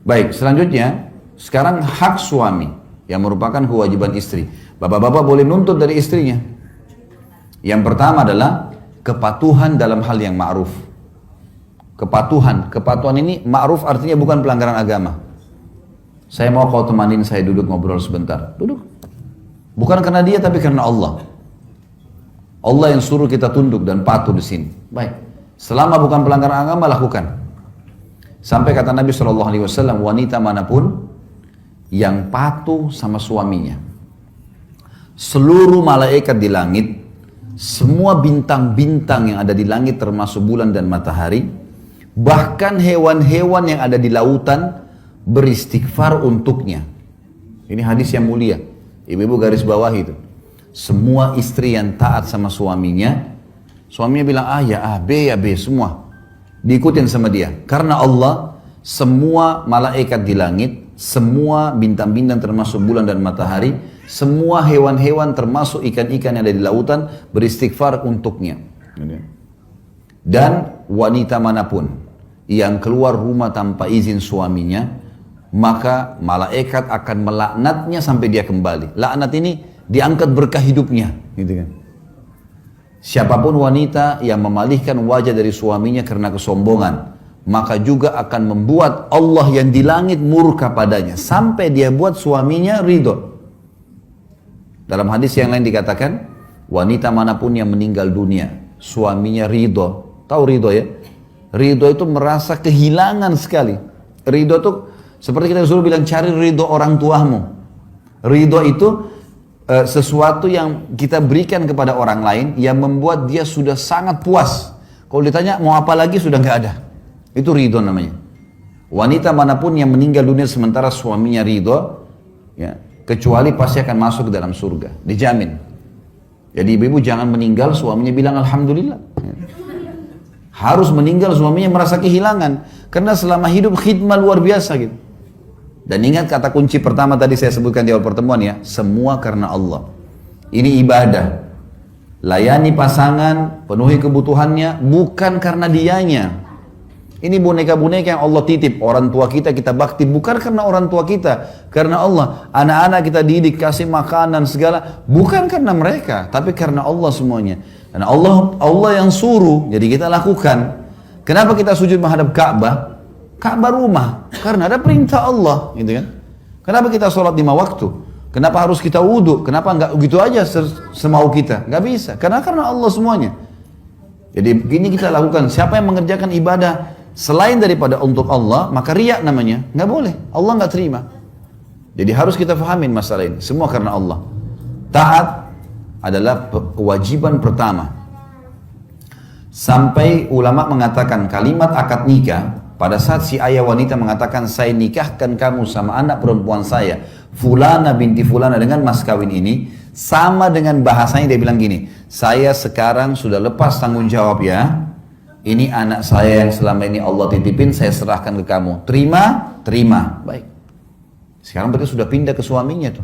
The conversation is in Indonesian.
Baik, selanjutnya, sekarang hak suami yang merupakan kewajiban istri. Bapak-bapak boleh nuntut dari istrinya. Yang pertama adalah kepatuhan dalam hal yang ma'ruf. Kepatuhan ini ma'ruf artinya bukan pelanggaran agama. Saya mau kau temanin saya duduk ngobrol sebentar. Duduk. Bukan karena dia tapi karena Allah. Allah yang suruh kita tunduk dan patuh di sini. Baik. Selama bukan pelanggaran agama, lakukan. Sampai kata Nabi SAW, wanita manapun yang patuh sama suaminya, seluruh malaikat di langit, semua bintang-bintang yang ada di langit termasuk bulan dan matahari, bahkan hewan-hewan yang ada di lautan beristighfar untuknya. Ini hadis yang mulia. Ibu-ibu garis bawah itu. Semua istri yang taat sama suaminya, suaminya bilang A ya A, B ya B, semua diikutin sama dia. Karena Allah, semua malaikat di langit, semua bintang-bintang termasuk bulan dan matahari, semua hewan-hewan termasuk ikan-ikan yang ada di lautan beristighfar untuknya. Dan wanita manapun yang keluar rumah tanpa izin suaminya, maka malaikat akan melaknatnya sampai dia kembali. Laknat ini diangkat berkah hidupnya, gitu kan. Siapapun wanita yang memalihkan wajah dari suaminya karena kesombongan, maka juga akan membuat Allah yang di langit murka padanya sampai dia buat suaminya ridho. Dalam hadis yang lain dikatakan, wanita manapun yang meninggal dunia, suaminya ridho. Tahu ridho ya? Ridho itu merasa kehilangan sekali. Ridho itu seperti kita disuruh bilang, cari ridho orang tuamu. Ridho itu sesuatu yang kita berikan kepada orang lain yang membuat dia sudah sangat puas. Kalau ditanya mau apa lagi sudah nggak ada. Itu ridho namanya. Wanita manapun yang meninggal dunia sementara suaminya ridho, ya, kecuali pasti akan masuk ke dalam surga, dijamin. Jadi ibu-ibu jangan meninggal suaminya bilang alhamdulillah. Harus meninggal suaminya merasa kehilangan, karena selama hidup khidmah luar biasa gitu. Dan ingat kata kunci pertama tadi saya sebutkan di awal pertemuan ya, semua karena Allah. Ini ibadah. Layani pasangan, penuhi kebutuhannya, bukan karena dianya. Ini boneka-boneka yang Allah titip. Orang tua kita bakti, bukan karena orang tua kita, karena Allah. Anak-anak kita didik, kasih makanan segala, bukan karena mereka, tapi karena Allah semuanya. Dan Allah yang suruh, jadi kita lakukan. Kenapa kita sujud menghadap Ka'bah? Ka'bah rumah, karena ada perintah Allah, gitu kan? Kenapa kita sholat 5 waktu? Kenapa harus kita wudhu? Kenapa nggak gitu aja semau kita? Nggak bisa, karena Allah semuanya. Jadi begini kita lakukan. Siapa yang mengerjakan ibadah selain daripada untuk Allah, maka riya namanya, nggak boleh. Allah nggak terima. Jadi harus kita fahamin masalah ini. Semua karena Allah. Taat adalah kewajiban pertama. Sampai ulama mengatakan kalimat akad nikah. Pada saat si ayah wanita mengatakan, saya nikahkan kamu sama anak perempuan saya, Fulana binti Fulana, dengan mas kawin ini, sama dengan bahasanya dia bilang gini, saya sekarang sudah lepas tanggung jawab ya, ini anak saya yang selama ini Allah titipin, saya serahkan ke kamu. Terima? Terima. Baik. Sekarang berarti sudah pindah ke suaminya tuh.